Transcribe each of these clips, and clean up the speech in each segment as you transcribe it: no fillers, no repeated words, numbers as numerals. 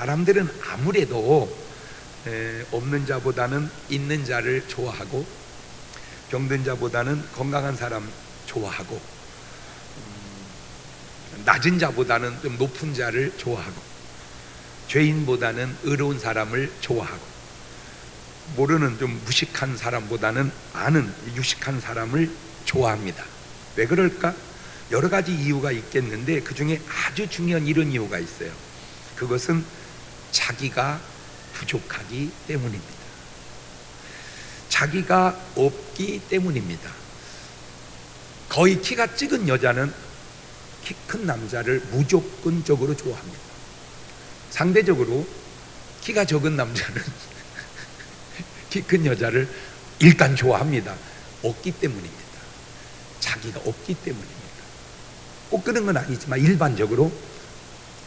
사람들은 아무래도 없는 자보다는 있는 자를 좋아하고, 병든 자보다는 건강한 사람 좋아하고, 낮은 자보다는 좀 높은 자를 좋아하고, 죄인보다는 의로운 사람을 좋아하고, 모르는 좀 무식한 사람보다는 아는 유식한 사람을 좋아합니다. 왜 그럴까? 여러 가지 이유가 있겠는데 그 중에 아주 중요한 이런 이유가 있어요. 그것은 자기가 부족하기 때문입니다. 자기가 없기 때문입니다. 거의 키가 작은 여자는 키 큰 남자를 무조건적으로 좋아합니다. 상대적으로 키가 적은 남자는 키 큰 여자를 일단 좋아합니다. 없기 때문입니다. 자기가 없기 때문입니다. 꼭 그런 건 아니지만 일반적으로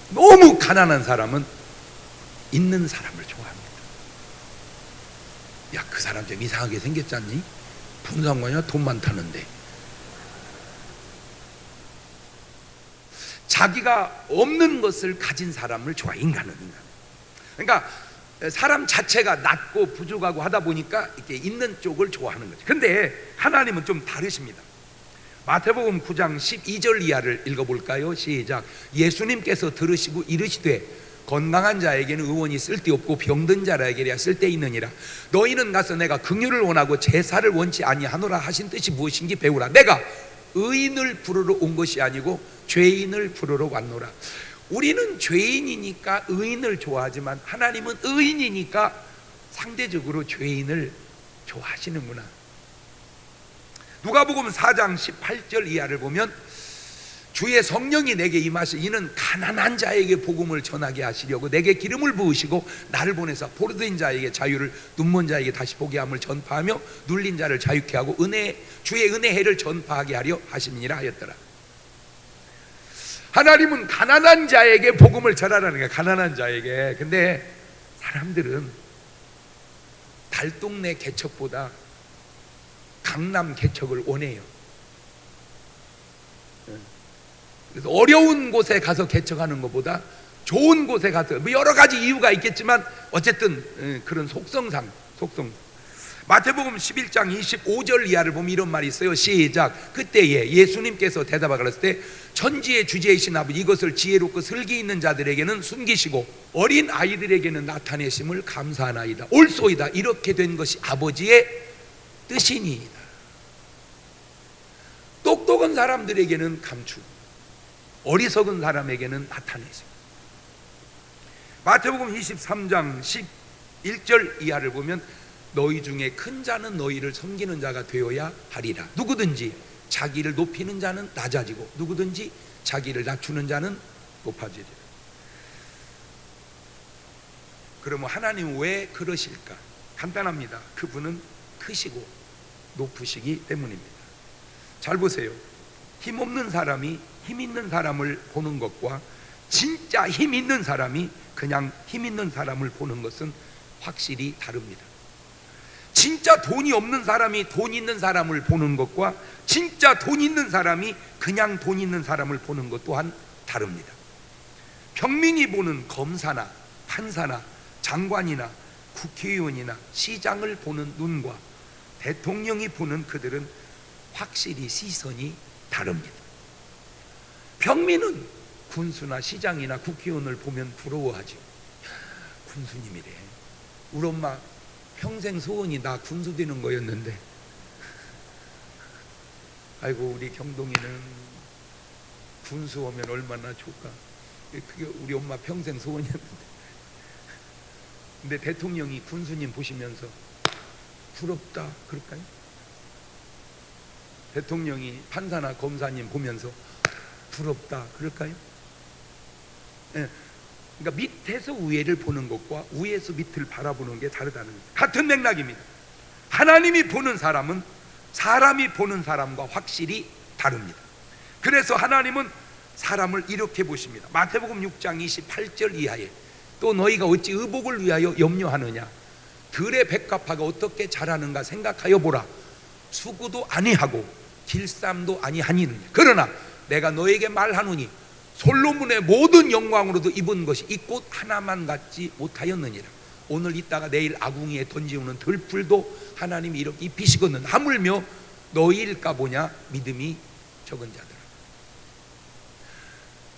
너무 가난한 사람은 있는 사람을 좋아합니다. 야, 그 사람 좀 이상하게 생겼지 않니? 무슨 상관이야? 돈 많다는데. 자기가 없는 것을 가진 사람을 좋아해. 인간은. 그러니까 사람 자체가 낮고 부족하고 하다 보니까 이렇게 있는 쪽을 좋아하는 거죠. 근데 하나님은 좀 다르십니다. 마태복음 9장 12절 이하를 읽어볼까요? 시작. 예수님께서 들으시고 이르시되 건강한 자에게는 의원이 쓸데없고 병든 자에게야 쓸데있느니라. 너희는 가서 내가 긍휼을 원하고 제사를 원치 아니하노라 하신 뜻이 무엇인지 배우라. 내가 의인을 부르러 온 것이 아니고 죄인을 부르러 왔노라. 우리는 죄인이니까 의인을 좋아하지만 하나님은 의인이니까 상대적으로 죄인을 좋아하시는구나. 누가복음 4장 18절 이하를 보면 주의 성령이 내게 임하시 이는 가난한 자에게 복음을 전하게 하시려고 내게 기름을 부으시고 나를 보내사 포로된 자에게 자유를, 눈먼 자에게 다시 보게 함을 전파하며 눌린 자를 자유케 하고 주의 은혜의 해를 전파하게 하려 하심이니라 하였더라. 하나님은 가난한 자에게 복음을 전하라는 거야. 가난한 자에게. 근데 사람들은 달동네 개척보다 강남 개척을 원해요. 그래서 어려운 곳에 가서 개척하는 것보다 좋은 곳에 가서, 뭐 여러 가지 이유가 있겠지만 어쨌든 그런 속성상. 마태복음 11장 25절 이하를 보면 이런 말이 있어요. 시작. 그때에 예수님께서 대답하여 가라사대 때 천지의 주제이신 아버지 이것을 지혜롭고 슬기 있는 자들에게는 숨기시고 어린 아이들에게는 나타내심을 감사하나이다. 옳소이다. 이렇게 된 것이 아버지의 뜻이니이다. 똑똑한 사람들에게는 감추고 어리석은 사람에게는 나타내심. 마태복음 23장 11절 이하를 보면 너희 중에 큰 자는 너희를 섬기는 자가 되어야 하리라. 누구든지 자기를 높이는 자는 낮아지고 누구든지 자기를 낮추는 자는 높아지리라. 그러면 하나님은 왜 그러실까? 간단합니다. 그분은 크시고 높으시기 때문입니다. 잘 보세요. 힘없는 사람이 힘 있는 사람을 보는 것과 진짜 힘 있는 사람이 그냥 힘 있는 사람을 보는 것은 확실히 다릅니다. 진짜 돈이 없는 사람이 돈 있는 사람을 보는 것과 진짜 돈 있는 사람이 그냥 돈 있는 사람을 보는 것 또한 다릅니다. 평민이 보는 검사나 판사나 장관이나 국회의원이나 시장을 보는 눈과 대통령이 보는 그들은 확실히 시선이 다릅니다. 평민은 군수나 시장이나 국회의원을 보면 부러워하죠. 군수님이래. 우리 엄마 평생 소원이 나 군수 되는 거였는데, 아이고 우리 경동이는 군수 오면 얼마나 좋을까. 그게 우리 엄마 평생 소원이었는데. 근데 대통령이 군수님 보시면서 부럽다 그럴까요? 대통령이 판사나 검사님 보면서 부럽다 그럴까요? 네. 그러니까 밑에서 위에를 보는 것과 위에서 밑을 바라보는 게 다르다는 거예요. 같은 맥락입니다. 하나님이 보는 사람은 사람이 보는 사람과 확실히 다릅니다. 그래서 하나님은 사람을 이렇게 보십니다. 마태복음 6장 28절 이하에 또 너희가 어찌 의복을 위하여 염려하느냐. 들의 백합화가 어떻게 자라는가 생각하여 보라. 수고도 아니하고 길쌈도 아니하니느냐. 그러나 내가 너에게 말하노니 솔로몬의 모든 영광으로도 입은 것이 이 꽃 하나만 갖지 못하였느니라. 오늘 있다가 내일 아궁이에 던지우는 들풀도 하나님이 이렇게 입히시거든. 하물며 너희일까 보냐 믿음이 적은 자들아.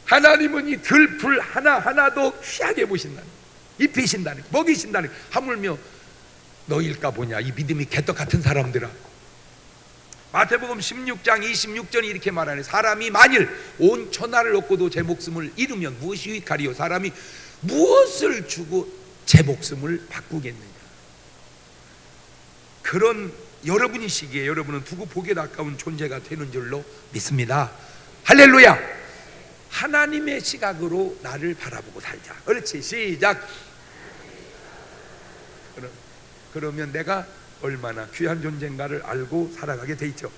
하나님은 이 들풀 하나하나도 귀하게 보신다는, 입히신다는, 먹이신다는, 하물며 너희일까 보냐 이 믿음이 개떡 같은 사람들아. 마태복음 16장 26절이 이렇게 말하네. 사람이 만일 온 천하를 얻고도 제 목숨을 잃으면 무엇이 유익하리요? 사람이 무엇을 주고 제 목숨을 바꾸겠느냐. 그런 여러분이시기에 여러분은 두고 보기에 아까운 존재가 되는 줄로 믿습니다. 할렐루야. 하나님의 시각으로 나를 바라보고 살자. 그렇지, 시작. 그러면 내가 얼마나 귀한 존재인가를 알고 살아가게 돼 있죠.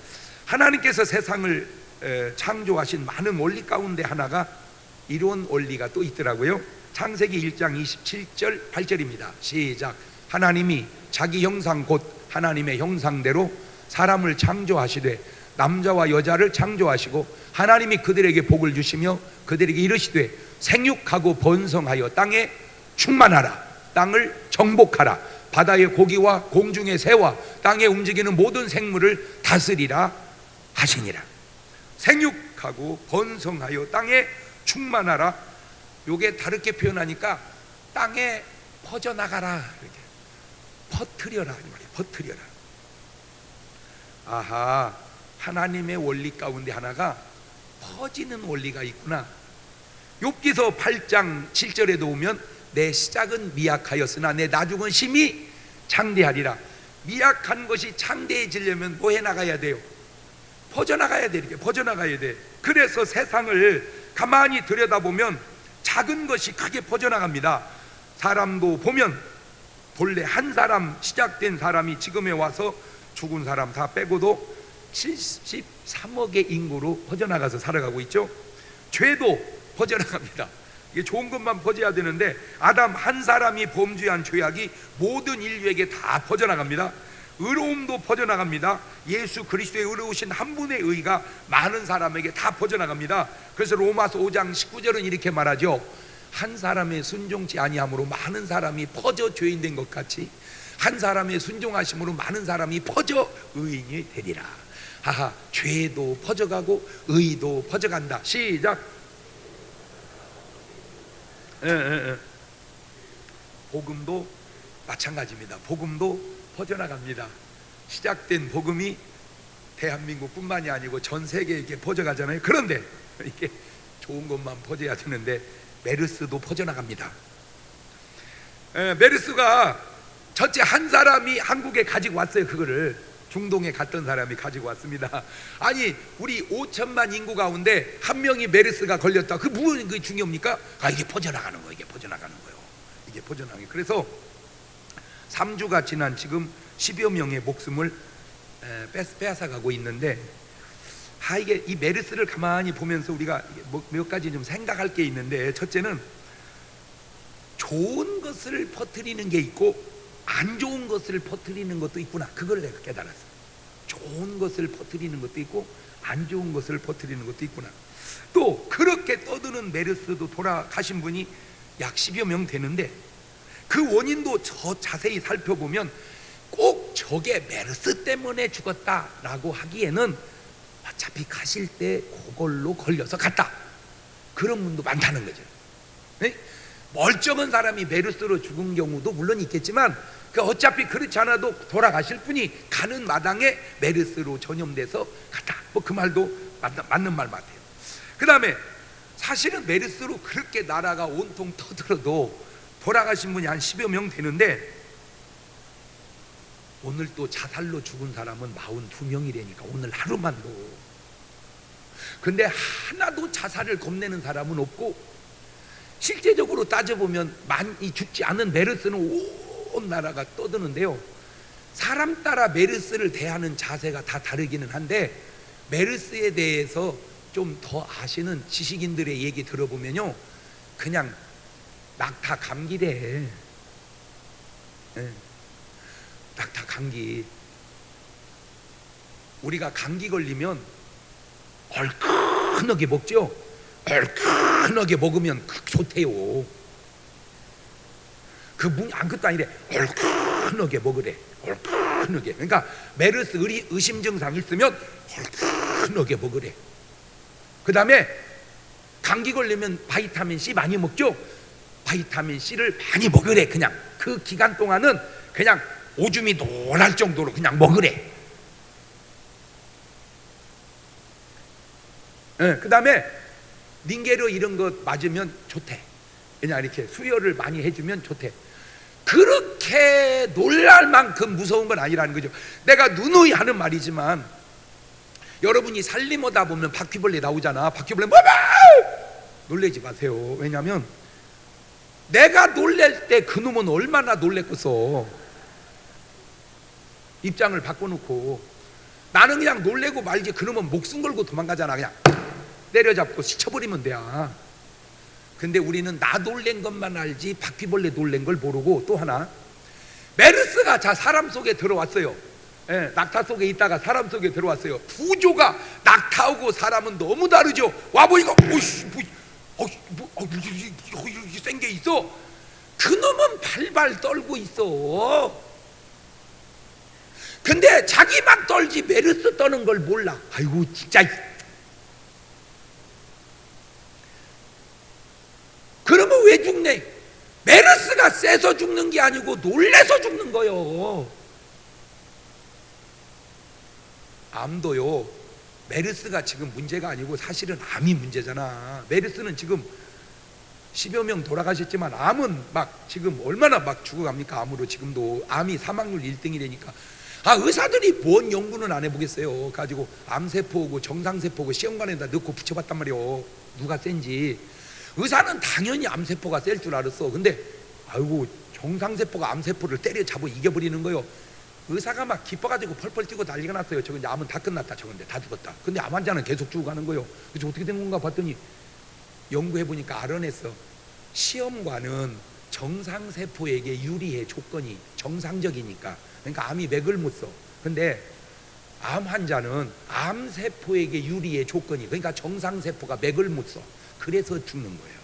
하나님께서 세상을 창조하신 많은 원리 가운데 하나가 이런 원리가 또 있더라고요. 창세기 1장 27절 8절입니다. 시작. 하나님이 자기 형상 곧 하나님의 형상대로 사람을 창조하시되 남자와 여자를 창조하시고 하나님이 그들에게 복을 주시며 그들에게 이르시되 생육하고 번성하여 땅에 충만하라. 땅을 정복하라. 바다의 고기와 공중의 새와 땅에 움직이는 모든 생물을 다스리라 하시니라. 생육하고 번성하여 땅에 충만하라. 요게 다르게 표현하니까 땅에 퍼져나가라, 이렇게 퍼뜨려라, 퍼뜨려라. 아하, 하나님의 원리 가운데 하나가 퍼지는 원리가 있구나. 욥기서 8장 7절에도 보면 내 시작은 미약하였으나 내 나중은 심히 창대하리라. 미약한 것이 창대해지려면 뭐 해나가야 돼요? 퍼져나가야 돼. 이렇게 퍼져나가야 돼. 그래서 세상을 가만히 들여다보면 작은 것이 크게 퍼져나갑니다. 사람도 보면 본래 한 사람, 시작된 사람이 지금에 와서 죽은 사람 다 빼고도 73억의 인구로 퍼져나가서 살아가고 있죠. 죄도 퍼져나갑니다. 이게 좋은 것만 퍼져야 되는데 아담 한 사람이 범죄한 죄악이 모든 인류에게 다 퍼져나갑니다. 의로움도 퍼져나갑니다. 예수 그리스도의 의로우신 한 분의 의가 많은 사람에게 다 퍼져나갑니다. 그래서 로마서 5장 19절은 이렇게 말하죠. 한 사람의 순종치 아니함으로 많은 사람이 퍼져 죄인 된 것 같이 한 사람의 순종하심으로 많은 사람이 퍼져 의인이 되리라. 하하, 죄도 퍼져가고 의도 퍼져간다. 시작. 복음도 마찬가지입니다. 복음도 퍼져나갑니다. 시작된 복음이 대한민국뿐만이 아니고 전 세계에 퍼져가잖아요. 그런데 이게 좋은 것만 퍼져야 되는데 메르스도 퍼져나갑니다. 메르스가 첫째 한 사람이 한국에 가지고 왔어요. 그거를 중동에 갔던 사람이 가지고 왔습니다. 아니 우리 5천만 인구 가운데 한 명이 메르스가 걸렸다. 그 무슨 그 중요합니까? 아, 이게 퍼져나가는 거예요. 이게 퍼져나가는 거예요. 이게 퍼져나가는 거예요. 그래서 3주가 지난 지금 10여 명의 목숨을 빼앗아가고 있는데, 이게 이 메르스를 가만히 보면서 우리가 몇 가지 좀 생각할 게 있는데, 첫째는 좋은 것을 퍼뜨리는 게 있고 안 좋은 것을 퍼뜨리는 것도 있구나. 그걸 내가 깨달았어. 좋은 것을 퍼뜨리는 것도 있고 안 좋은 것을 퍼뜨리는 것도 있구나. 또 그렇게 떠드는 메르스도 돌아가신 분이 약 10여 명 되는데 그 원인도 저 자세히 살펴보면 꼭 저게 메르스 때문에 죽었다라고 하기에는 어차피 가실 때 그걸로 걸려서 갔다, 그런 분도 많다는 거죠. 네? 멀쩡한 사람이 메르스로 죽은 경우도 물론 있겠지만 어차피 그렇지 않아도 돌아가실 분이 가는 마당에 메르스로 전염돼서 갔다, 그 말도 맞는 말 같아요. 그 다음에 사실은 메르스로 그렇게 나라가 온통 터들어도 돌아가신 분이 한 10여 명 되는데 오늘 또 자살로 죽은 사람은 42명이라니까, 오늘 하루만도. 근데 하나도 자살을 겁내는 사람은 없고, 실제적으로 따져보면 많이 죽지 않은 메르스는 온 나라가 떠드는데요, 사람 따라 메르스를 대하는 자세가 다 다르기는 한데 메르스에 대해서 좀 더 아시는 지식인들의 얘기 들어보면요, 그냥 낙타 감기래. 네. 낙타 감기. 우리가 감기 걸리면 얼큰하게 먹죠. 얼큰하게 얼큰하게 먹으면 좋대요. 아무것도 아니래. 얼큰하게 먹으래. 얼큰하게. 그러니까 메르스 의심 증상 있으면 얼큰하게 먹으래. 그 다음에 감기 걸리면 바이타민 C 많이 먹죠. 바이타민 C를 많이 먹으래. 그냥 그 기간 동안은 그냥 오줌이 놀랄 정도로 그냥 먹으래. 그 다음에 링게르 이런 거 맞으면 좋대. 그냥 이렇게 수혈을 많이 해주면 좋대. 그렇게 놀랄 만큼 무서운 건 아니라는 거죠. 내가 누누이 하는 말이지만 여러분이 살림하다 보면 바퀴벌레 나오잖아. 바퀴벌레 뭐봐! 놀라지 마세요. 왜냐하면 내가 놀랄 때 그놈은 얼마나 놀랬겠어. 입장을 바꿔놓고 나는 그냥 놀래고 말지. 그놈은 목숨 걸고 도망가잖아. 그냥 때려잡고 시쳐버리면 돼야. 근데 우리는 나 놀란 것만 알지 바퀴벌레 놀란 걸 모르고, 또 하나 메르스가 사람 속에 들어왔어요. 낙타 속에 있다가 사람 속에 들어왔어요. 구조가 낙타하고 사람은 너무 다르죠. 와보니까 센 게 있어. 그놈은 발발 떨고 있어. 근데 자기만 떨지 메르스 떠는 걸 몰라. 아이고 진짜. 그러면 왜 죽네? 메르스가 세서 죽는 게 아니고 놀래서 죽는 거요. 암도요, 메르스가 지금 문제가 아니고 사실은 암이 문제잖아. 메르스는 지금 10여 명 돌아가셨지만 암은 막 지금 얼마나 막 죽어갑니까? 암으로 지금도 암이 사망률 1등이라니까. 의사들이 뭔 연구는 안 해보겠어요. 가지고 암세포고 정상세포고 시험관에다 넣고 붙여봤단 말이에요. 누가 센지. 의사는 당연히 암세포가 셀 줄 알았어. 근데 아이고 정상세포가 암세포를 때려잡아 이겨버리는 거요. 의사가 막 기뻐가지고 펄펄 뛰고 난리가 났어요. 저건 암은 다 끝났다. 저건데 다 죽었다. 근데 암 환자는 계속 죽어가는 거요. 그래서 어떻게 된 건가 봤더니 연구해보니까 알아냈어. 시험관은 정상세포에게 유리해. 조건이 정상적이니까. 그러니까 암이 맥을 못 써. 근데 암 환자는 암세포에게 유리해. 조건이. 그러니까 정상세포가 맥을 못 써. 그래서 죽는 거예요.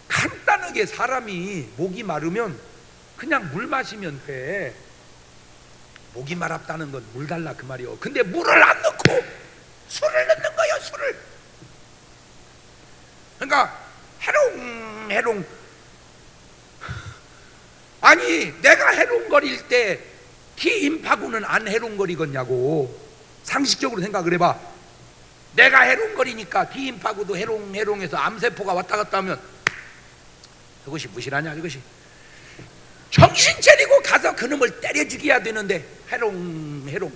간단하게 사람이 목이 마르면 그냥 물 마시면 돼. 목이 마렵다는 건 물 달라 그 말이요. 근데 물을 안 넣고 술을 넣는 거예요. 술을. 그러니까 해롱해롱. 아니 내가 해롱거릴 때 기임파구는 안 해롱거리겠냐고. 상식적으로 생각을 해봐. 내가 해롱거리니까 디임파구도 해롱해롱해서 암세포가 왔다 갔다 하면 그것이 무실하냐 이것이. 정신 차리고 가서 그놈을 때려 죽여야 되는데 해롱해롱.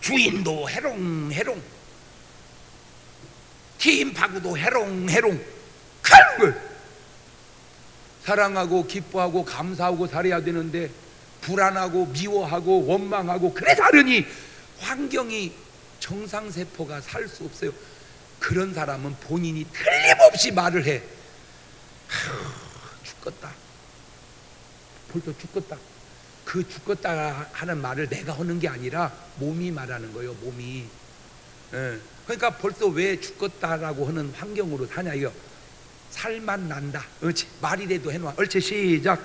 주인도 해롱해롱, 디임파구도 해롱해롱. 칼을 사랑하고 기뻐하고 감사하고 살아야 되는데 불안하고 미워하고 원망하고 그래 사르니 환경이 정상세포가 살 수 없어요. 그런 사람은 본인이 틀림없이 말을 해. 죽겠다. 벌써 죽겠다. 그 죽겠다 하는 말을 내가 하는 게 아니라 몸이 말하는 거예요. 몸이. 그러니까 벌써 왜 죽겠다라고 하는 환경으로 사냐 이거. 살만 난다. 옳지. 말이라도 해놔. 옳지. 시작.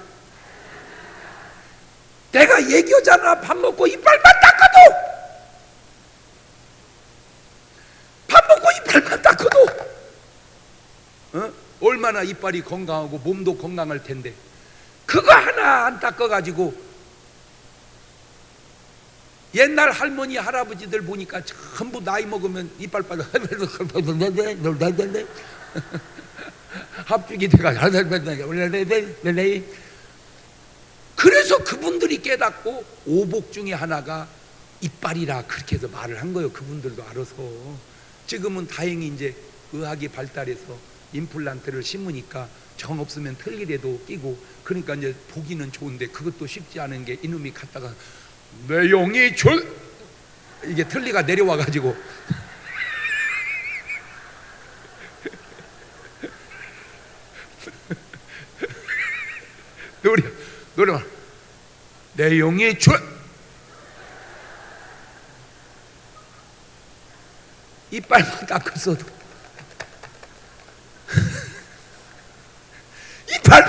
내가 얘기하잖아. 밥 먹고 이빨만 닦아도. 이빨만 닦아도 얼마나 이빨이 건강하고 몸도 건강할 텐데 그거 하나 안 닦아가지고. 옛날 할머니 할아버지들 보니까 전부 나이 먹으면 이빨 빠져 합죽이 돼가지고. 그래서 그분들이 깨닫고 오복 중에 하나가 이빨이라 그렇게 해서 말을 한 거예요. 그분들도 알아서. 지금은 다행히 이제 의학이 발달해서 임플란트를 심으니까 정 없으면 틀니라도 끼고. 그러니까 이제 보기는 좋은데 그것도 쉽지 않은 게 이놈이 갔다가 내용이 이게 틀니가 내려와 가지고 노래 내용이 이빨만 닦았어도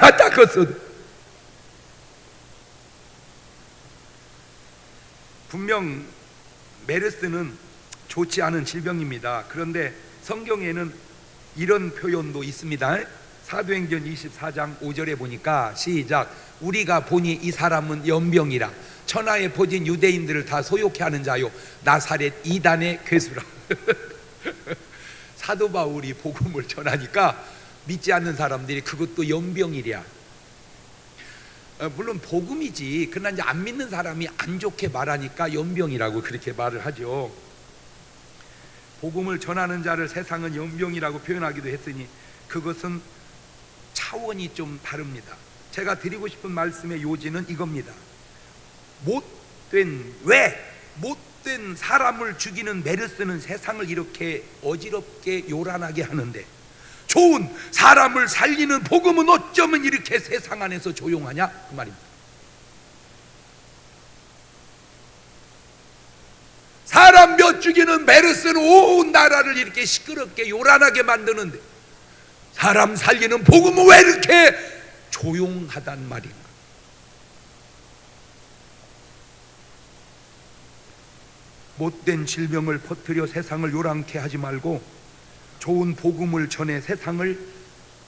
바짝 컸어도. 분명 메르스는 좋지 않은 질병입니다. 그런데 성경에는 이런 표현도 있습니다. 사도행전 24장 5절에 보니까 시작, 우리가 보니 이 사람은 연병이라 천하에 퍼진 유대인들을 다 소욕해 하는 자요 나사렛 이단의 괴수라. 사도 바울이 복음을 전하니까 믿지 않는 사람들이 그것도 연병이랴. 물론 복음이지, 그러나 이제 안 믿는 사람이 안 좋게 말하니까 연병이라고 그렇게 말을 하죠. 복음을 전하는 자를 세상은 연병이라고 표현하기도 했으니 그것은 차원이 좀 다릅니다. 제가 드리고 싶은 말씀의 요지는 이겁니다. 못된 사람을 죽이는 메르스는 세상을 이렇게 어지럽게 요란하게 하는데, 좋은 사람을 살리는 복음은 어쩌면 이렇게 세상 안에서 조용하냐, 그 말입니다. 사람 몇 죽이는 메르스는 온 나라를 이렇게 시끄럽게 요란하게 만드는데 사람 살리는 복음은 왜 이렇게 조용하단 말인가? 못된 질병을 퍼뜨려 세상을 요란케 하지 말고 좋은 복음을 전해 세상을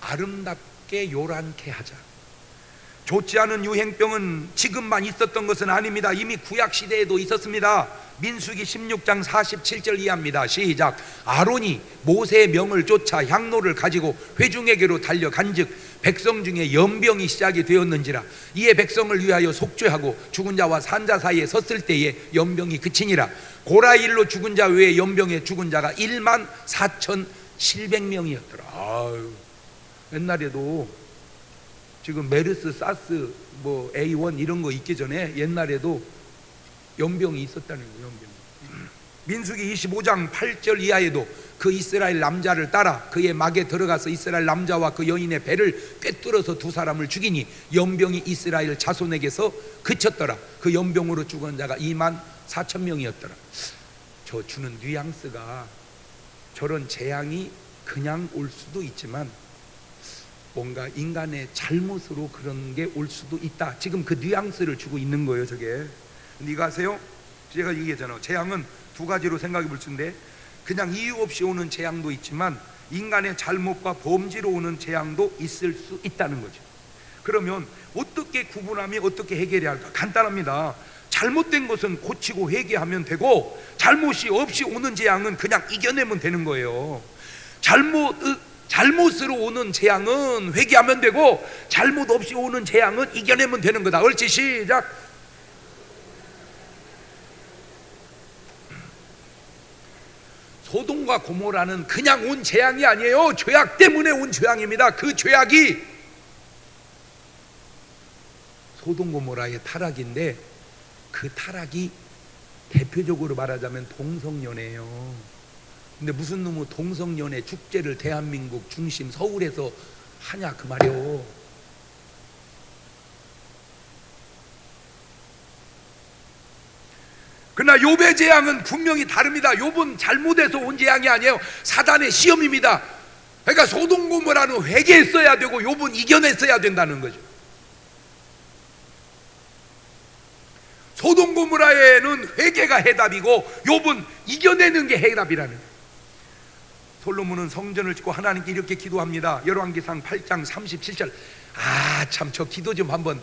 아름답게 요란케 하자. 좋지 않은 유행병은 지금만 있었던 것은 아닙니다. 이미 구약시대에도 있었습니다. 민수기 16장 47절 이하입니다. 시작. 아론이 모세의 명을 쫓아 향로를 가지고 회중에게로 달려간즉 백성 중에 연병이 시작이 되었는지라. 이에 백성을 위하여 속죄하고 죽은 자와 산 자 사이에 섰을 때에 연병이 그치니라. 고라일로 죽은 자 외에 연병에 죽은 자가 1만 4,700명이었더라. 아유, 옛날에도 지금 메르스, 사스, 뭐 A1 이런 거 있기 전에 옛날에도 연병이 있었다는 거예요. 연병. 민수기 25장 8절 이하에도 그 이스라엘 남자를 따라 그의 막에 들어가서 이스라엘 남자와 그 여인의 배를 꿰뚫어서 두 사람을 죽이니 연병이 이스라엘 자손에게서 그쳤더라. 그 연병으로 죽은 자가 2만 4천 명이었더라. 저 주는 뉘앙스가 저런 재앙이 그냥 올 수도 있지만 뭔가 인간의 잘못으로 그런 게 올 수도 있다. 지금 그 뉘앙스를 주고 있는 거예요. 저게 네가 아세요? 제가 얘기했잖아요. 재앙은 두 가지로 생각해 볼 수 있는데 그냥 이유 없이 오는 재앙도 있지만 인간의 잘못과 범죄로 오는 재앙도 있을 수 있다는 거죠. 그러면 어떻게 구분하며 어떻게 해결해야 할까? 간단합니다. 잘못된 것은 고치고 회개하면 되고 잘못이 없이 오는 재앙은 그냥 이겨내면 되는 거예요. 잘못으로 오는 재앙은 회개하면 되고 잘못 없이 오는 재앙은 이겨내면 되는 거다. 옳지, 시작. 소돔과 고모라는 그냥 온 재앙이 아니에요. 죄악 때문에 온 재앙입니다. 그 죄악이 소돔 고모라의 타락인데 그 타락이 대표적으로 말하자면 동성연애예요. 근데 무슨 놈의 동성연애 축제를 대한민국 중심 서울에서 하냐 그 말이요. 그러나 욥의 재앙은 분명히 다릅니다. 욥은 잘못해서 온 재앙이 아니에요. 사단의 시험입니다. 그러니까 소돔 고모라는 회개했어야 되고 욥은 이겨냈어야 된다는 거죠. 소돔 고모라에는 회개가 해답이고 욥은 이겨내는 게 해답이라는 거예요. 솔로몬은 성전을 짓고 하나님께 이렇게 기도합니다. 열왕기상 8장 37절. 참 저 기도 좀 한번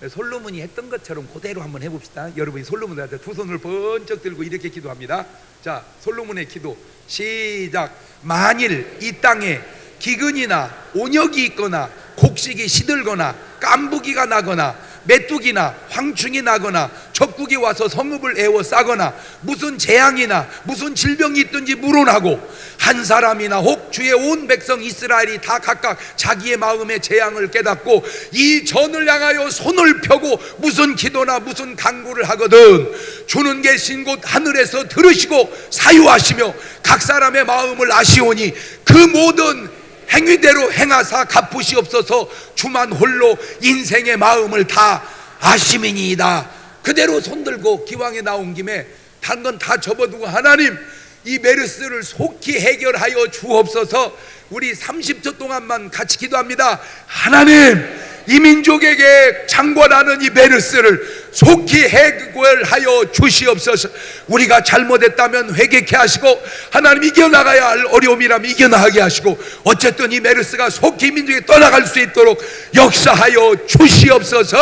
솔로몬이 했던 것처럼 그대로 한번 해봅시다. 여러분이 솔로몬한테 두 손을 번쩍 들고 이렇게 기도합니다. 자, 솔로몬의 기도 시작. 만일 이 땅에 기근이나 온역이 있거나 곡식이 시들거나 깐부기가 나거나 메뚜기나 황충이 나거나 적국이 와서 성읍을 에워 싸거나 무슨 재앙이나 무슨 질병이 있든지 물어나고 한 사람이나 혹 주의 온 백성 이스라엘이 다 각각 자기의 마음의 재앙을 깨닫고 이 전을 향하여 손을 펴고 무슨 기도나 무슨 간구를 하거든 주는 계신 곳 하늘에서 들으시고 사유하시며 각 사람의 마음을 아시오니 그 모든 행위대로 행하사 갚으시옵소서. 주만 홀로 인생의 마음을 다 아심이니이다. 그대로 손들고 기왕에 나온 김에 단 건 다 접어두고 하나님 이 메르스를 속히 해결하여 주옵소서. 우리 30초 동안만 같이 기도합니다. 하나님, 이 민족에게 창궐하는 이 메르스를 속히 해결하여 주시옵소서. 우리가 잘못했다면 회개케 하시고, 하나님 이겨나가야 할 어려움이라면 이겨나가게 하시고, 어쨌든 이 메르스가 속히 민족에 떠나갈 수 있도록 역사하여 주시옵소서.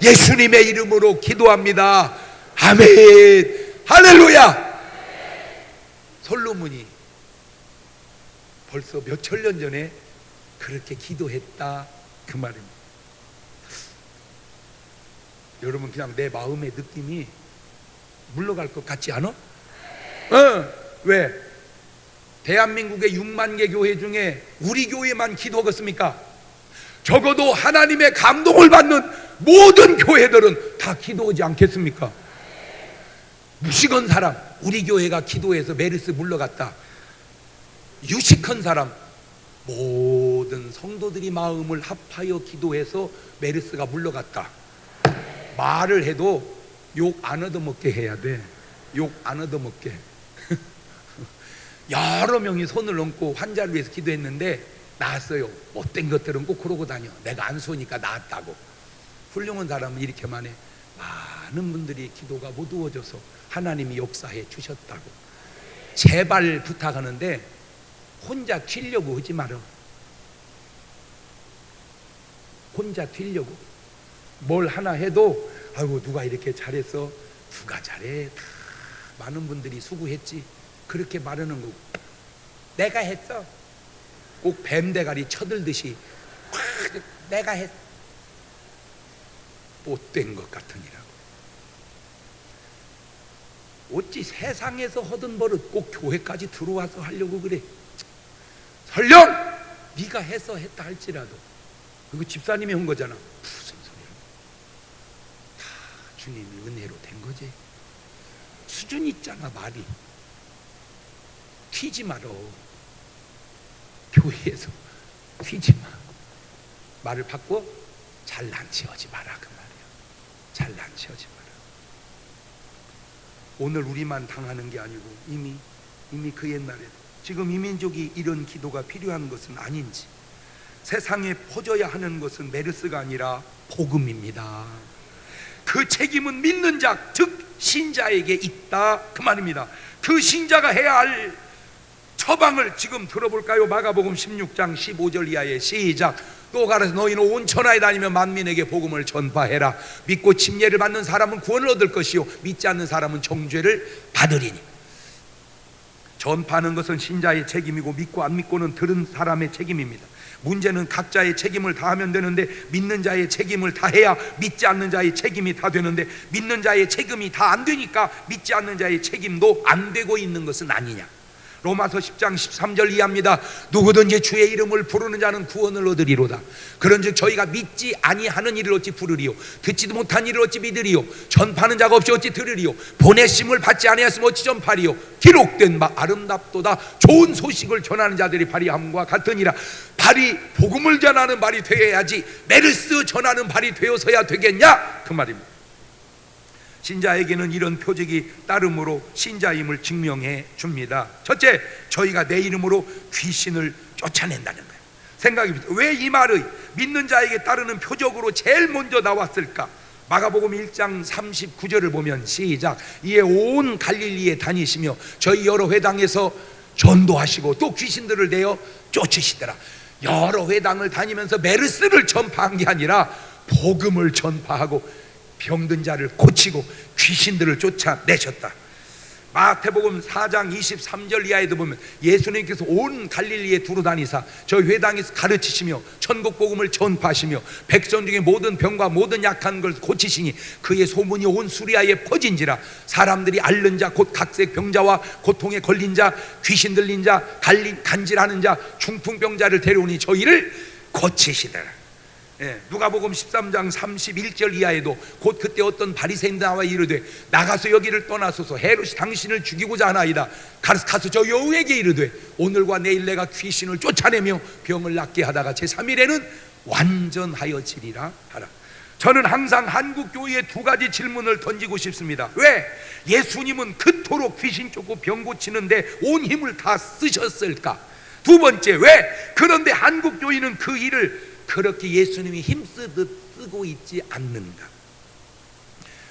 예수님의 이름으로 기도합니다. 아멘. 할렐루야. 솔로몬이 벌써 몇 천년 전에 그렇게 기도했다, 그 말입니다. 여러분, 그냥 내 마음의 느낌이 물러갈 것 같지 않아? 왜? 대한민국의 6만 개 교회 중에 우리 교회만 기도하겠습니까? 적어도 하나님의 감동을 받는 모든 교회들은 다 기도하지 않겠습니까? 무식한 사람, 우리 교회가 기도해서 메르스 물러갔다. 유식한 사람, 모든 성도들이 마음을 합하여 기도해서 메르스가 물러갔다. 말을 해도 욕 안 얻어먹게 해야 돼. 욕 안 얻어먹게. 여러 명이 손을 얹고 환자를 위해서 기도했는데 나았어요. 못된 것들은 꼭 그러고 다녀. 내가 안 쏘니까 나았다고. 훌륭한 사람은 이렇게만 해. 많은 분들이 기도가 어두워져서 하나님이 역사해 주셨다고. 제발 부탁하는데 혼자 튀려고 하지 마라. 혼자 튀려고. 뭘 하나 해도 아이고 누가 이렇게 잘했어. 누가 잘해. 다 많은 분들이 수고했지. 그렇게 말하는 거고. 내가 했어. 꼭 뱀대가리 쳐들듯이 내가 했어. 못된 것 같으니라고. 어찌 세상에서 하던 버릇 꼭 교회까지 들어와서 하려고 그래. 설령 네가 해서 했다 할지라도 그거 집사님이 한 거잖아. 무슨 소리야. 다 주님이 은혜로 된 거지. 수준 있잖아. 말이 튀지 말어. 교회에서 튀지 마. 말을 바꿔 잘난치하지 마라, 그 말이야. 잘난치하지 마라. 오늘 우리만 당하는 게 아니고 이미 그 옛날에 지금 이 민족이 이런 기도가 필요한 것은 아닌지, 세상에 퍼져야 하는 것은 메르스가 아니라 복음입니다. 그 책임은 믿는 자, 즉 신자에게 있다, 그 말입니다. 그 신자가 해야 할 처방을 지금 들어볼까요? 마가복음 16장 15절 이하에 시작. 또 가라서 너희는 온 천하에 다니며 만민에게 복음을 전파해라. 믿고 침례를 받는 사람은 구원을 얻을 것이요 믿지 않는 사람은 정죄를 받으리니. 전파하는 것은 신자의 책임이고 믿고 안 믿고는 들은 사람의 책임입니다. 문제는 각자의 책임을 다하면 되는데 믿는 자의 책임을 다해야 믿지 않는 자의 책임이 다 되는데, 믿는 자의 책임이 다 안 되니까 믿지 않는 자의 책임도 안 되고 있는 것은 아니냐. 로마서 10장 13절 이하입니다. 누구든지 주의 이름을 부르는 자는 구원을 얻으리로다. 그런즉 저희가 믿지 아니하는 이를 어찌 부르리요, 듣지도 못한 이를 어찌 믿으리요, 전파하는 자가 없이 어찌 들으리요, 보내심을 받지 아니하였으면 어찌 전파리요. 기록된 바 아름답도다. 좋은 소식을 전하는 자들이 발이함과 같으니라. 발이 복음을 전하는 발이 되어야지 메르스 전하는 발이 되어서야 되겠냐, 그 말입니다. 신자에게는 이런 표적이 따름으로 신자임을 증명해 줍니다. 첫째, 저희가 내 이름으로 귀신을 쫓아낸다는 거예요. 생각해보세요. 왜 이 말의 믿는 자에게 따르는 표적으로 제일 먼저 나왔을까? 마가복음 1장 39절을 보면 시작. 이에 온 갈릴리에 다니시며 저희 여러 회당에서 전도하시고 또 귀신들을 내어 쫓으시더라. 여러 회당을 다니면서 메르스를 전파한 게 아니라 복음을 전파하고 병든 자를 고치고 귀신들을 쫓아내셨다. 마태복음 4장 23절 이하에도 보면 예수님께서 온 갈릴리에 두루 다니사 저희 회당에서 가르치시며 천국 복음을 전파하시며 백성 중에 모든 병과 모든 약한 걸 고치시니 그의 소문이 온 수리아에 퍼진지라. 사람들이 앓는 자 곧 각색 병자와 고통에 걸린 자, 귀신 들린 자, 간질하는 자, 중풍병자를 데려오니 저희를 고치시더라. 누가복음 13장 31절 이하에도 곧 그때 어떤 바리새인 나와 이르되 나가서 여기를 떠나소서 헤롯이 당신을 죽이고자 하나이다. 가서 저 여우에게 이르되 오늘과 내일 내가 귀신을 쫓아내며 병을 낫게 하다가 제3일에는 완전하여지리라 하라. 저는 항상 한국교회에 두 가지 질문을 던지고 싶습니다. 왜 예수님은 그토록 귀신 쫓고 병 고치는데 온 힘을 다 쓰셨을까? 두 번째, 왜 그런데 한국교회는 그 일을 그렇게 예수님이 힘쓰듯 쓰고 있지 않는가?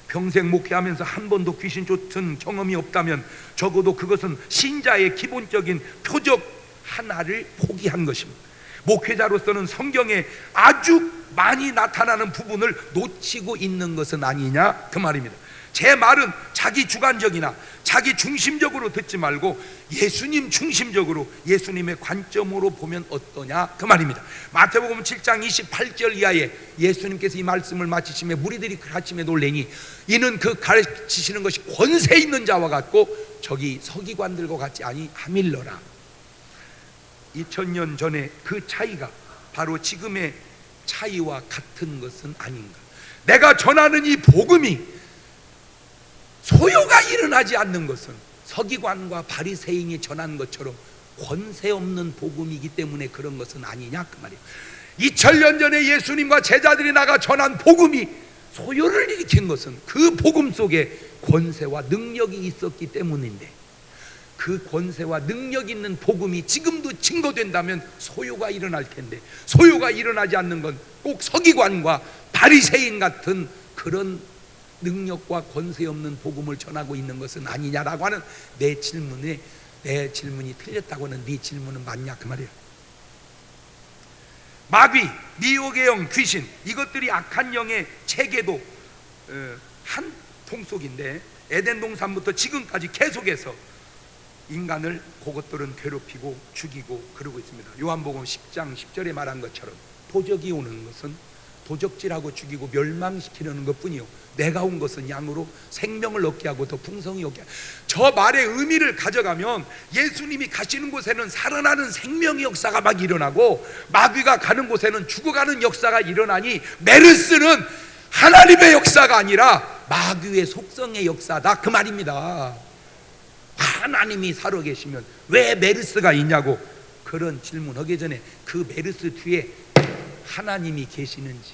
평생 목회하면서 한 번도 귀신 쫓은 경험이 없다면 적어도 그것은 신자의 기본적인 표적 하나를 포기한 것입니다. 목회자로서는 성경에 아주 많이 나타나는 부분을 놓치고 있는 것은 아니냐 그 말입니다. 제 말은 자기 주관적이나 자기 중심적으로 듣지 말고 예수님 중심적으로 예수님의 관점으로 보면 어떠냐 그 말입니다. 마태복음 7장 28절 이하에 예수님께서 이 말씀을 마치시며 무리들이 아침에 놀래니 이는 그 가르치시는 것이 권세 있는 자와 같고 저기 서기관들과 같지 아니하밀러라. 2000년 전에 그 차이가 바로 지금의 차이와 같은 것은 아닌가. 내가 전하는 이 복음이 소요가 일어나지 않는 것은 서기관과 바리새인이 전한 것처럼 권세 없는 복음이기 때문에 그런 것은 아니냐 그 말이에요. 2000년 전에 예수님과 제자들이 나가 전한 복음이 소요를 일으킨 것은 그 복음 속에 권세와 능력이 있었기 때문인데, 그 권세와 능력 있는 복음이 지금도 증거된다면 소요가 일어날 텐데, 소요가 일어나지 않는 건 꼭 서기관과 바리새인 같은 그런 능력과 권세 없는 복음을 전하고 있는 것은 아니냐라고 하는 내 질문이 틀렸다고 하는 네 질문은 맞냐 그 말이에요. 마귀, 미혹의 영, 귀신, 이것들이 악한 영의 체계도 한 통속인데 에덴 동산부터 지금까지 계속해서 인간을 그것들은 괴롭히고 죽이고 그러고 있습니다. 요한복음 10장 10절에 말한 것처럼 도적이 오는 것은 도적질하고 죽이고 멸망시키려는 것뿐이요 내가 온 것은 양으로 생명을 얻게 하고 더 풍성히 얻게 하고. 저 말의 의미를 가져가면 예수님이 가시는 곳에는 살아나는 생명의 역사가 막 일어나고 마귀가 가는 곳에는 죽어가는 역사가 일어나니 메르스는 하나님의 역사가 아니라 마귀의 속성의 역사다 그 말입니다. 하나님이 살아계시면 왜 메르스가 있냐고 그런 질문하기 전에 그 메르스 뒤에 하나님이 계시는지,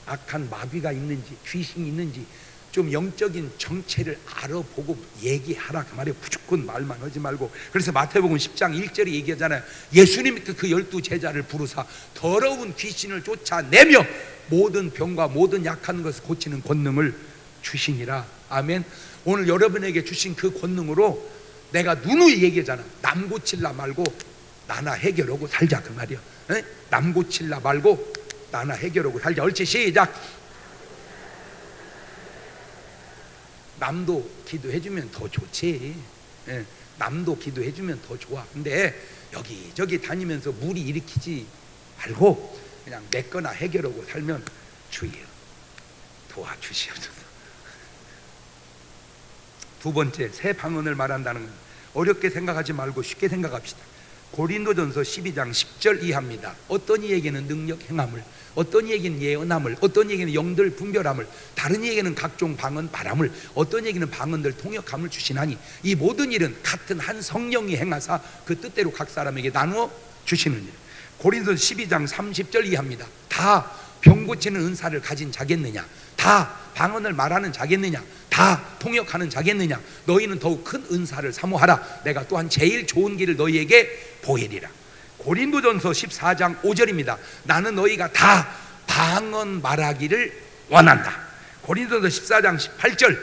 악한 마귀가 있는지, 귀신이 있는지 좀 영적인 정체를 알아보고 얘기하라 그 말이에요. 무조건 말만 하지 말고. 그래서 마태복음 10장 1절에 얘기하잖아요. 예수님이 그 12 제자를 부르사 더러운 귀신을 쫓아내며 모든 병과 모든 약한 것을 고치는 권능을 주시니라. 아멘. 오늘 여러분에게 주신 그 권능으로 내가 누누이 얘기하잖아. 남 고칠라 말고 나나 해결하고 살자 그 말이야. 에? 남 고칠라 말고 나나 해결하고 살자. 옳지, 시작. 남도 기도해주면 더 좋지. 에? 남도 기도해주면 더 좋아. 근데 여기저기 다니면서 무리 일으키지 말고 그냥 내 거나 해결하고 살면 주여 도와주시옵소서. 두 번째, 새 방언을 말한다는 건 어렵게 생각하지 말고 쉽게 생각합시다. 고린도전서 12장 10절 이하입니다. 어떤 이에게는 능력 행함을, 어떤 이에게는 예언함을, 어떤 이에게는 영들 분별함을, 다른 이에게는 각종 방언 바람을, 어떤 이에게는 방언들 통역함을 주시나니 이 모든 일은 같은 한 성령이 행하사 그 뜻대로 각 사람에게 나누어 주시는 일. 고린도전서 12장 30절 이하입니다. 다 병 고치는 은사를 가진 자겠느냐? 다 방언을 말하는 자겠느냐? 다 통역하는 자겠느냐? 너희는 더욱 큰 은사를 사모하라. 내가 또한 제일 좋은 길을 너희에게 보이리라. 고린도전서 14장 5절입니다. 나는 너희가 다 방언 말하기를 원한다. 고린도전서 14장 18절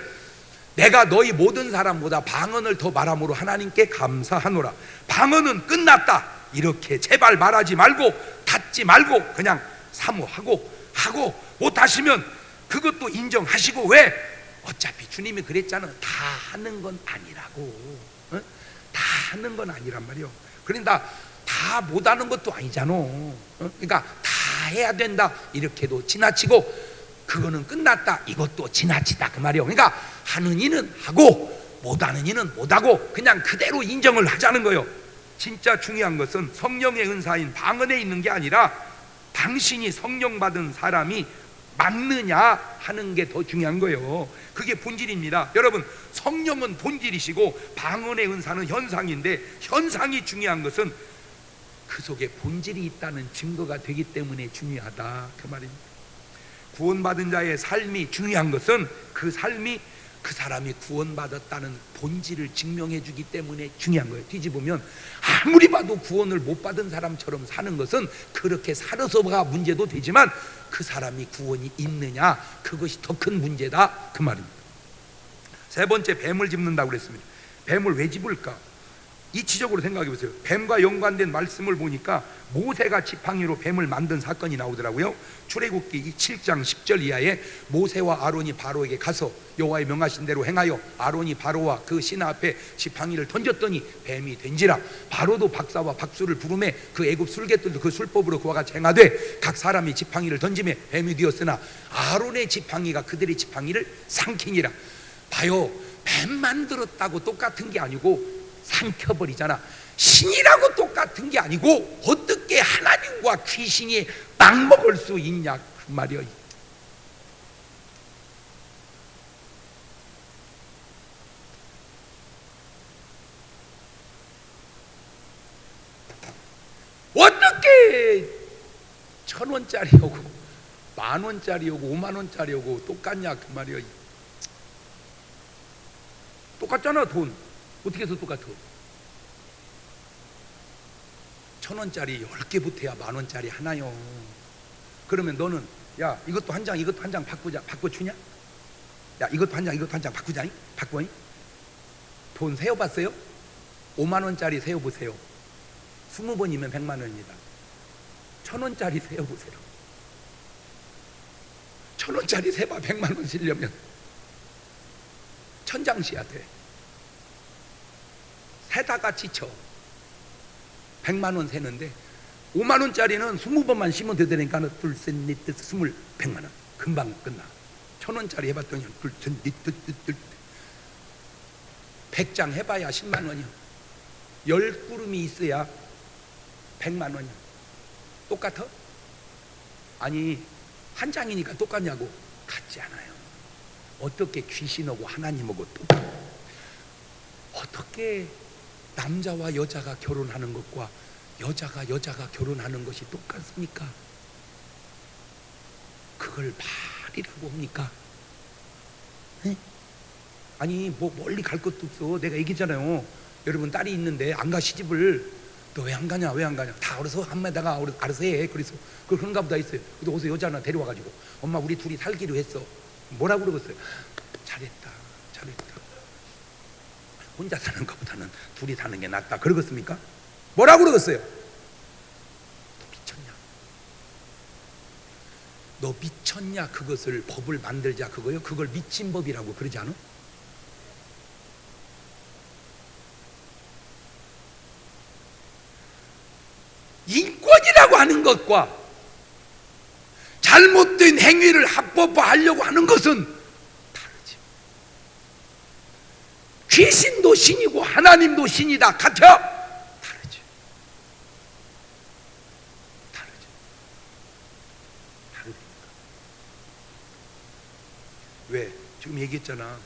내가 너희 모든 사람보다 방언을 더 말함으로 하나님께 감사하노라. 방언은 끝났다. 이렇게 제발 말하지 말고 닫지 말고 그냥 사모하고 하고 못하시면 그것도 인정하시고. 왜? 어차피 주님이 그랬잖아. 다 하는 건 아니라고. 어? 다 하는 건 아니란 말이요. 그런데 다 못하는 것도 아니잖아. 그러니까 다 해야 된다 이렇게도 지나치고 그거는 끝났다 이것도 지나치다 그 말이요. 그러니까 하는 이는 하고 못하는 이는 못하고 그냥 그대로 인정을 하자는 거예요. 진짜 중요한 것은 성령의 은사인 방언에 있는 게 아니라 당신이 성령 받은 사람이 맞느냐 하는 게 더 중요한 거예요. 그게 본질입니다. 여러분, 성령은 본질이시고 방언의 은사는 현상인데 현상이 중요한 것은 그 속에 본질이 있다는 증거가 되기 때문에 중요하다 그 말입니다. 구원받은 자의 삶이 중요한 것은 그 삶이 그 사람이 구원받았다는 본질을 증명해 주기 때문에 중요한 거예요. 뒤집으면 아무리 봐도 구원을 못 받은 사람처럼 사는 것은 그렇게 살아서가 문제도 되지만 그 사람이 구원이 있느냐, 그것이 더 큰 문제다, 그 말입니다. 세 번째, 뱀을 짚는다고 그랬습니다. 뱀을 왜 짚을까? 이치적으로 생각해 보세요. 뱀과 연관된 말씀을 보니까 모세가 지팡이로 뱀을 만든 사건이 나오더라고요. 출애굽기 7장 10절 이하에 모세와 아론이 바로에게 가서 여호와의 명하신 대로 행하여 아론이 바로와 그 신하 앞에 지팡이를 던졌더니 뱀이 된지라. 바로도 박사와 박수를 부르매 그 애굽 술객들도 그 술법으로 그와 같이 행하되 각 사람이 지팡이를 던지매 뱀이 되었으나 아론의 지팡이가 그들의 지팡이를 삼키니라. 봐요, 뱀 만들었다고 똑같은 게 아니고 삼켜버리잖아. 신이라고 똑같은 게 아니고 어떻게 하나님과 귀신이 딱 먹을 수 있냐, 그 말이야. 어떻게 1,000원짜리하고 10,000원짜리하고 50,000원짜리하고 똑같냐, 그 말이야. 똑같잖아. 돈 어떻게 해서 똑같아? 1,000원짜리 10개 붙어야 10,000원짜리 하나요. 그러면 너는 야, 이것도 한 장 이것도 한 장 바꿔주냐? 야, 이것도 한 장 이것도 한 장 바꾸자니? 바꿔니? 돈 세어봤어요? 50,000원짜리 세어보세요. 20번이면 100만원입니다 1,000원짜리 세어보세요. 1,000원짜리 세봐 100만원 쓰려면 1,000장 씌야 돼. 세다가 지쳐. 100만원 세는데 50,000원짜리는 20번만 씌면 되니까 둘, 셋, 넷, 다섯, 100만원 금방 끝나. 1,000원짜리 해봤더니 둘, 셋, 넷, 다섯, 100장 해봐야 10만원이야 10구름이 있어야 100만원이야 똑같아? 아니, 한 장이니까 똑같냐고. 같지 않아요. 어떻게 귀신하고 하나님하고 똑같아? 어떻게 남자와 여자가 결혼하는 것과 여자가 결혼하는 것이 똑같습니까? 그걸 말이라고 합니까? 네? 아니, 뭐 멀리 갈 것도 없어. 내가 얘기했잖아요. 여러분, 딸이 있는데 안 가, 시집을. 너 왜 안 가냐, 왜 안 가냐. 다 알아서 한마다가 알아서 해. 그래서 그런가 보다 했어요. 근데 어디서 여자 하나 데려와가지고 엄마 우리 둘이 살기로 했어. 뭐라고 그러겠어요? 잘했다. 혼자 사는 것보다는 둘이 사는 게 낫다. 그러겠습니까? 뭐라고 그러겠어요? 너 미쳤냐? 너 미쳤냐? 그것을 법을 만들자, 그거요? 그걸 미친 법이라고 그러지 않아? 인권이라고 하는 것과 잘못된 행위를 합법화하려고 하는 것은 귀신도 신이고 하나님도 신이다 같아? 다르지. 왜? 지금 얘기했잖아.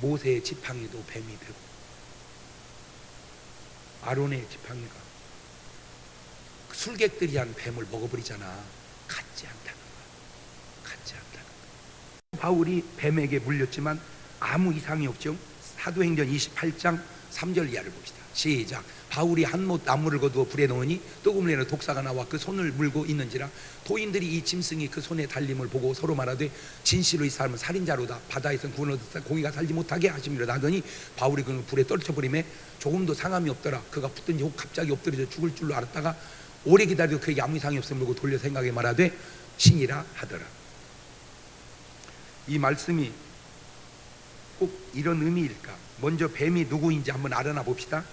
모세의 지팡이도 뱀이 되고 아론의 지팡이가 술객들이 한 뱀을 먹어버리잖아. 같지 않다는 거야. 바울이 뱀에게 물렸지만 아무 이상이 없죠. 사도행전 28장 3절 이하를 봅시다. 시작. 바울이 한 못 나무를 거두어 불에 넣으니 뜨거운 물에는 독사가 나와 그 손을 물고 있는지라. 도인들이 이 짐승이 그 손에 달림을 보고 서로 말하되 진실로 이 사람은 살인자로다. 바다에서는 구원을 얻었다. 공의가 살지 못하게 하심이라 하더니 바울이 그 불에 떨쳐버리매 조금도 상함이 없더라. 그가 붙든지 혹 갑자기 엎드려져 죽을 줄로 알았다가 오래 기다려도 그에게 아무 이상이 없음을 보고 돌려 생각에 말하되 신이라 하더라. 이 말씀이 꼭 이런 의미일까? 먼저 뱀이 누구인지 한번 알아나 봅시다.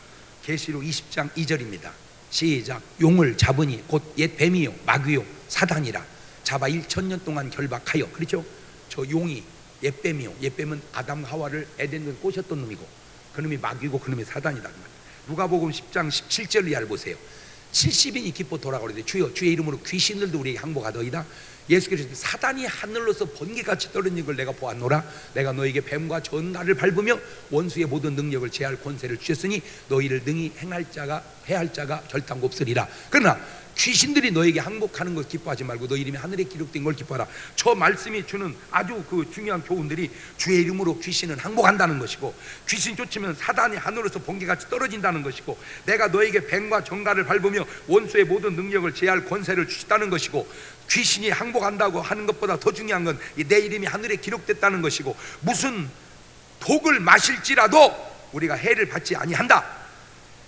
계시록 20장 2절입니다. 시작. 용을 잡으니 곧 옛 뱀이요 마귀요 사단이라. 잡아 1000년 동안 결박하여. 그렇죠? 저 용이 옛 뱀이요. 옛 뱀은 아담 하와를 에덴을 꼬셨던 놈이고 그 놈이 마귀고 그 놈이 사단이다. 누가복음 10장 17절 이하를 보세요. 70인이 기뻐 돌아가는데 주여 주의 이름으로 귀신들도 우리에게 항복하더이다. 예수께서 사단이 하늘로서 번개같이 떨어지는 걸 내가 보았노라. 내가 너에게 뱀과 전갈을 밟으며 원수의 모든 능력을 제할 권세를 주셨으니 너희를 능히 해할 자가 절단고 없으리라. 그러나 귀신들이 너에게 항복하는 것 기뻐하지 말고 너 이름이 하늘에 기록된 걸 기뻐하라. 저 말씀이 주는 아주 그 중요한 교훈들이 주의 이름으로 귀신은 항복한다는 것이고, 귀신 쫓으면 사단이 하늘에서 번개같이 떨어진다는 것이고, 내가 너에게 뱀과 정갈을 밟으며 원수의 모든 능력을 제할 권세를 주셨다는 것이고, 귀신이 항복한다고 하는 것보다 더 중요한 건 내 이름이 하늘에 기록됐다는 것이고, 무슨 독을 마실지라도 우리가 해를 받지 아니한다.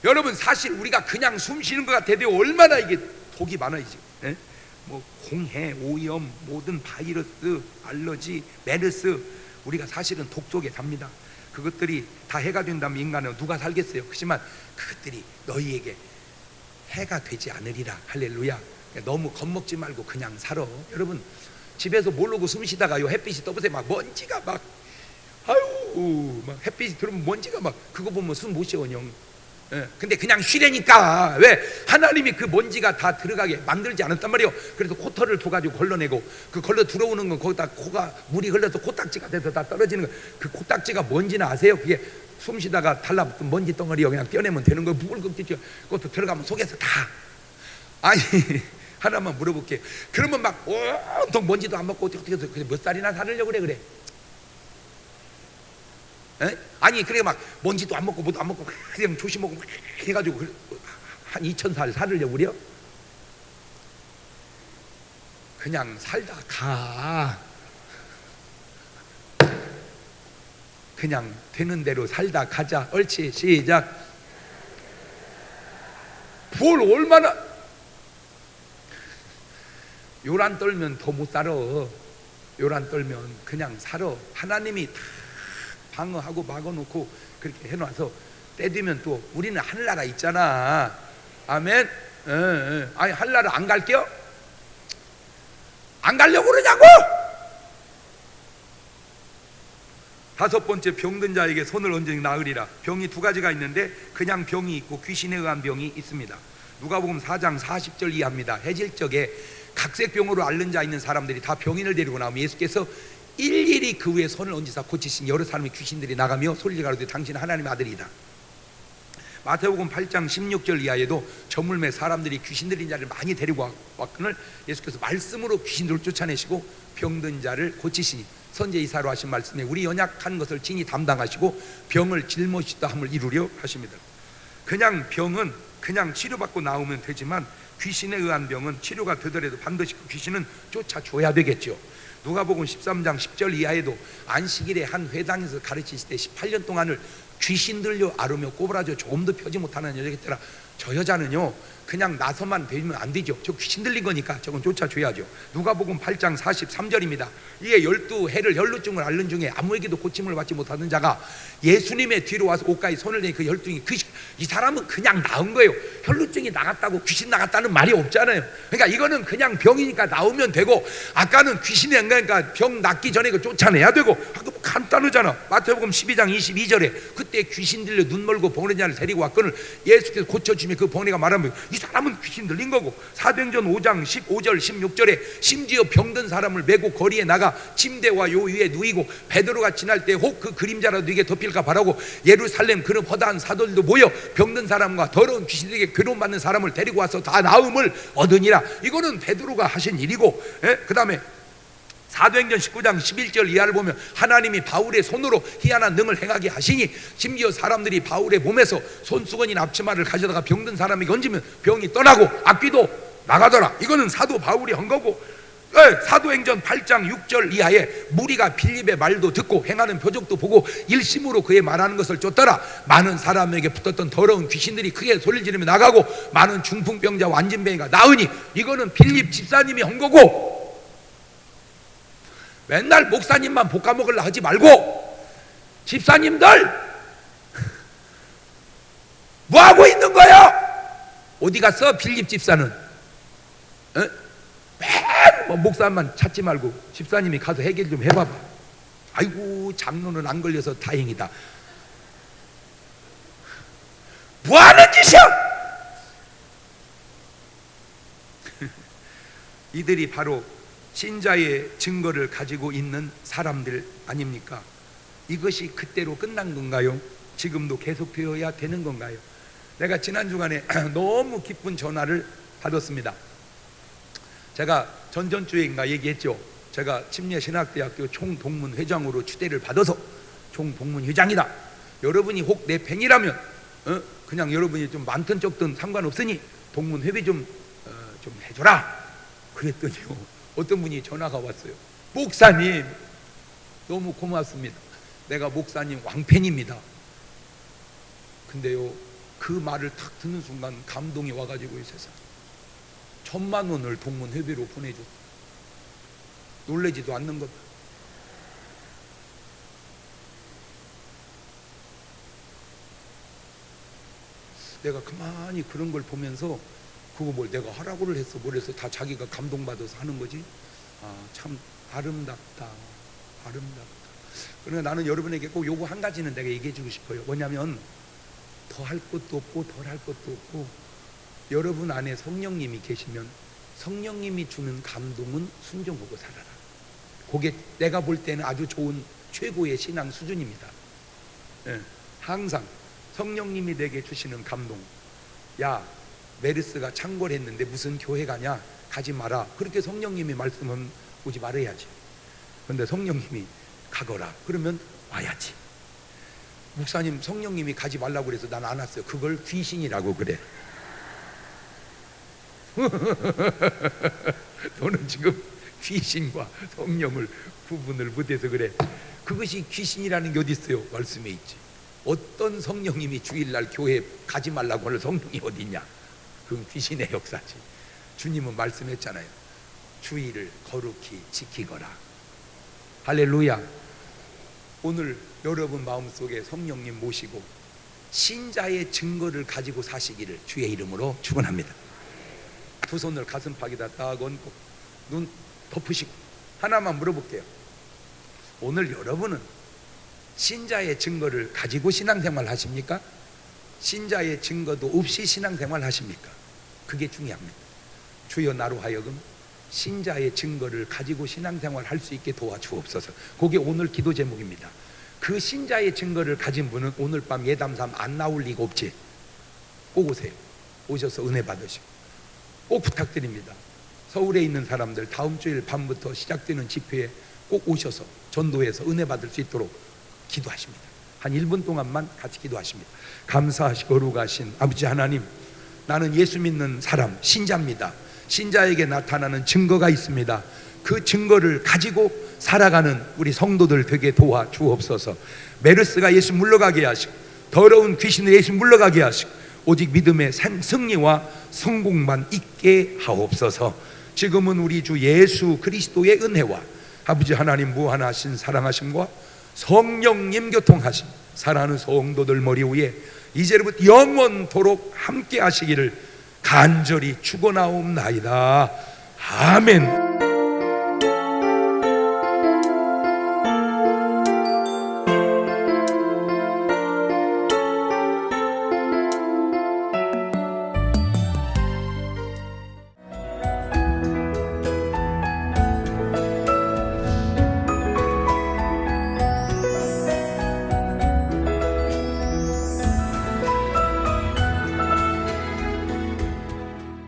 여러분, 사실 우리가 그냥 숨 쉬는 것 같아도 얼마나 이게 독이 많아요 지금. 뭐 공해, 오염, 모든 바이러스, 알러지, 메르스, 우리가 사실은 독 속에 삽니다. 그것들이 다 해가 된다면 인간은 누가 살겠어요? 그렇지만 그것들이 너희에게 해가 되지 않으리라. 할렐루야. 너무 겁먹지 말고 그냥 살아. 여러분, 집에서 모르고 숨 쉬다가요 햇빛이 떠보세요. 막 먼지가 막, 아유, 막 햇빛이 들어오면 먼지가 막, 그거 보면 숨 못 쉬어 영. 근데 그냥 쉬라니까. 왜? 하나님이 그 먼지가 다 들어가게 만들지 않았단 말이에요. 그래서 코털을 둬가지고 걸러내고, 그 걸러 들어오는 건 거기다 코가 물이 흘러서 코딱지가 돼서 다 떨어지는 거. 그 코딱지가 뭔지는 아세요? 그게 숨 쉬다가 달라붙은 먼지 덩어리요 그냥 떼어내면 되는 거예요. 묵을긋죠. 그것도 들어가면 속에서 다. 아니 하나만 물어볼게요. 그러면 막 온통 먼지도 안 먹고 어떻게 해서 몇 살이나 살으려고 그래? 아니 그래 막 먼지도 안 먹고 뭐도 안 먹고 그냥 조심하고 막 해가지고 한 2000살 살으려고 그래요? 그냥 살다 가. 그냥 되는 대로 살다 가자. 옳지, 시작. 뭘 얼마나 요란 떨면 더 못 살아. 요란 떨면 그냥 살아. 하나님이 다 방어하고 막아놓고 그렇게 해놔서 때 되면 또 우리는 하늘나라 있잖아. 아멘. 아니 하늘나라 안 갈게요? 안 가려고 그러냐고? 다섯 번째, 병든 자에게 손을 얹으니 나으리라. 병이 두 가지가 있는데 그냥 병이 있고 귀신에 의한 병이 있습니다. 누가복음 4장 40절 이하입니다. 해질 적에 각색병으로 앓는 자 있는 사람들이 다 병인을 데리고 나오면 예수께서 일일이 그 위에 손을 얹으사 고치신 여러 사람의 귀신들이 나가며 소리를 가로되 당신은 하나님의 아들이다. 마태복음 8장 16절 이하에도 저물매 사람들이 귀신 들린 자를 많이 데리고 왔거늘 예수께서 말씀으로 귀신들을 쫓아내시고 병든 자를 고치시니 선제 이사로 하신 말씀에 우리 연약한 것을 친히 담당하시고 병을 짊어지다 함을 이루려 하십니다. 그냥 병은 그냥 치료받고 나오면 되지만 귀신에 의한 병은 치료가 되더라도 반드시 그 귀신은 쫓아줘야 되겠죠. 누가복음 13장 10절 이하에도 안식일에 한 회당에서 가르치실 때 18년 동안을 귀신 들려 앓으며 꼬부라져 조금도 펴지 못하는 여자겠더라. 저 여자는요 그냥 나서만 되면 안 되죠. 저 귀신 들린 거니까 저건 쫓아줘야죠. 누가복음 8장 43절입니다. 이게 12해를 혈루증을 앓는 중에 아무에게도 고침을 받지 못하는 자가 예수님의 뒤로 와서 옷가에 손을 대니 그 혈루증이 이 사람은 그냥 나은 거예요. 혈루증이 나갔다고 귀신 나갔다는 말이 없잖아요. 그러니까 이거는 그냥 병이니까 나오면 되고, 아까는 귀신이 안 가니까 병 낫기 전에 그 쫓아내야 되고, 간단하잖아. 마태복음 12장 22절에 그때 귀신 들려 눈 멀고 벙어리 자를 데리고 왔거늘 예수께서 고쳐주시면 그 벙어리가 말하면 이 사람은 귀신 들린 거고, 사도행전 5장 15절 16절에 심지어 병든 사람을 메고 거리에 나가 침대와 요 위에 누이고 베드로가 지날 때 혹 그 그림자라도 네게 덮일까 바라고 예루살렘 그런 허다한 사도들도 모여 병든 사람과 더러운 귀신들에게 괴로움받는 사람을 데리고 와서 다 나음을 얻으니라. 이거는 베드로가 하신 일이고, 그 다음에 사도행전 19장 11절 이하를 보면 하나님이 바울의 손으로 희한한 능을 행하게 하시니 심지어 사람들이 바울의 몸에서 손수건이나 앞치마를 가져다가 병든 사람에게 얹으면 병이 떠나고 악귀도 나가더라. 이거는 사도 바울이 한 거고, 사도행전 8장 6절 이하에 무리가 빌립의 말도 듣고 행하는 표적도 보고 일심으로 그의 말하는 것을 쫓더라. 많은 사람에게 붙었던 더러운 귀신들이 크게 소리를 지르며 나가고 많은 중풍병자 완진병이가 나으니 이거는 빌립 집사님이 한 거고, 맨날 목사님만 볶아 먹으려 하지 말고 집사님들 뭐 하고 있는 거야? 어디 갔어 빌립 집사는? 맨 목사만 찾지 말고 집사님이 가서 해결 좀 해봐봐. 아이고 장로는 안 걸려서 다행이다. 뭐 하는 짓이야? 이들이 바로 신자의 증거를 가지고 있는 사람들 아닙니까? 이것이 그때로 끝난 건가요? 지금도 계속되어야 되는 건가요? 내가 지난 주간에 너무 기쁜 전화를 받았습니다. 제가 전전주에인가 얘기했죠. 제가 침례신학대학교 총동문회장으로 추대를 받아서 총동문회장이다. 여러분이 혹 내 팬이라면 그냥 여러분이 좀 많든 적든 상관없으니 동문회비 좀 해줘라. 그랬더니요, 어떤 분이 전화가 왔어요. 목사님, 너무 고맙습니다. 내가 목사님 왕팬입니다. 근데요, 그 말을 탁 듣는 순간 감동이 와가지고 이 세상 1,000만 원을 동문회비로 보내줬다. 놀라지도 않는 것. 내가 가만히 그런 걸 보면서 그거 뭘 내가 하라고를 했어 뭘 했어 다 자기가 감동받아서 하는 거지. 참 아름답다. 그러니까 나는 여러분에게 꼭 요거 한 가지는 내가 얘기해 주고 싶어요. 뭐냐면 더 할 것도 없고 덜 할 것도 없고, 여러분 안에 성령님이 계시면 성령님이 주는 감동은 순종하고 살아라. 그게 내가 볼 때는 아주 좋은 최고의 신앙 수준입니다. 항상 성령님이 내게 주시는 감동, 야 메르스가 창궐했는데 무슨 교회 가냐, 가지 마라. 그렇게 성령님이 말씀은 오지 말아야지. 그런데 성령님이 가거라 그러면 와야지. 목사님 성령님이 가지 말라고 그래서 난 안 왔어요. 그걸 귀신이라고 그래. 너는 지금 귀신과 성령을 구분을 못해서 그래. 그것이 귀신이라는 게 어디 있어요? 말씀에 있지. 어떤 성령님이 주일날 교회 가지 말라고 하는 성령이 어디 있냐? 그건 귀신의 역사지. 주님은 말씀했잖아요. 주일을 거룩히 지키거라. 할렐루야. 오늘 여러분 마음속에 성령님 모시고 신자의 증거를 가지고 사시기를 주의 이름으로 축원합니다. 두 손을 가슴팍에다 딱 얹고 눈 덮으시고 하나만 물어볼게요. 오늘 여러분은 신자의 증거를 가지고 신앙생활 하십니까? 신자의 증거도 없이 신앙생활 하십니까? 그게 중요합니다. 주여 나로 하여금 신자의 증거를 가지고 신앙생활 할 수 있게 도와주옵소서. 그게 오늘 기도 제목입니다. 그 신자의 증거를 가진 분은 오늘 밤 예담삼 안 나올 리가 없지. 꼭 오세요. 오셔서 은혜 받으시고 꼭 부탁드립니다. 서울에 있는 사람들 다음 주일 밤부터 시작되는 집회에 꼭 오셔서 전도해서 은혜 받을 수 있도록 기도하십니다. 한 1분 동안만 같이 기도하십니다. 감사하시고 거룩하신 아버지 하나님, 나는 예수 믿는 사람 신자입니다. 신자에게 나타나는 증거가 있습니다. 그 증거를 가지고 살아가는 우리 성도들 되게 도와주옵소서. 메르스가 예수 물러가게 하시고 더러운 귀신을 예수 물러가게 하시고 오직 믿음의 승리와 성공만 있게 하옵소서. 지금은 우리 주 예수 그리스도의 은혜와 아버지 하나님 무한하신 사랑하심과 성령님 교통하심, 사랑하는 성도들 머리 위에 이제부터 영원토록 함께 하시기를 간절히 축원하옵나이다. 아멘.